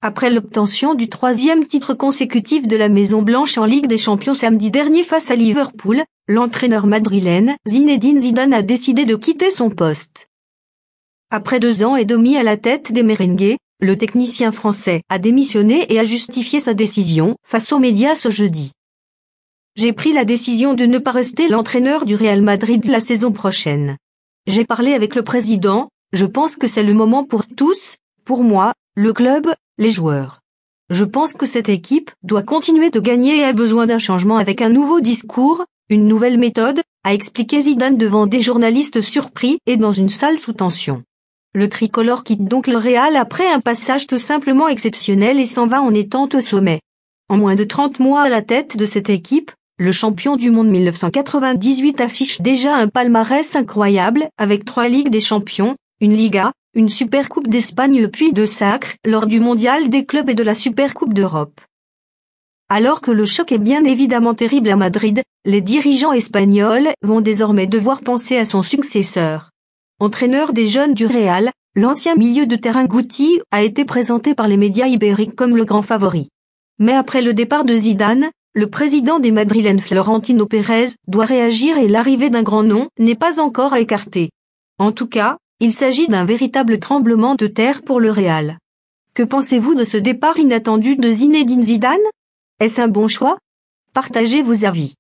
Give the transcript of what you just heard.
Après l'obtention du 3e titre consécutif de la Maison-Blanche en Ligue des Champions samedi dernier face à Liverpool, l'entraîneur madrilène Zinedine Zidane a décidé de quitter son poste. Après 2 ans et demi à la tête des Merengues, le technicien français a démissionné et a justifié sa décision face aux médias ce jeudi. J'ai pris la décision de ne pas rester l'entraîneur du Real Madrid la saison prochaine. J'ai parlé avec le président, je pense que c'est le moment pour tous, pour moi, le club, les joueurs. Je pense que cette équipe doit continuer de gagner et a besoin d'un changement avec un nouveau discours, une nouvelle méthode, a expliqué Zidane devant des journalistes surpris et dans une salle sous tension. Le tricolore quitte donc le Real après un passage tout simplement exceptionnel et s'en va en étant au sommet. En moins de 30 mois à la tête de cette équipe, le champion du monde 1998 affiche déjà un palmarès incroyable avec 3 Ligues des Champions, une Liga, une Supercoupe d'Espagne puis 2 sacres lors du Mondial des clubs et de la Supercoupe d'Europe. Alors que le choc est bien évidemment terrible à Madrid, les dirigeants espagnols vont désormais devoir penser à son successeur. Entraîneur des jeunes du Real, l'ancien milieu de terrain Guti a été présenté par les médias ibériques comme le grand favori. Mais après le départ de Zidane, le président des Madrilènes Florentino Pérez doit réagir et l'arrivée d'un grand nom n'est pas encore à écarter. En tout cas, il s'agit d'un véritable tremblement de terre pour le Real. Que pensez-vous de ce départ inattendu de Zinedine Zidane? Est-ce un bon choix? Partagez vos avis.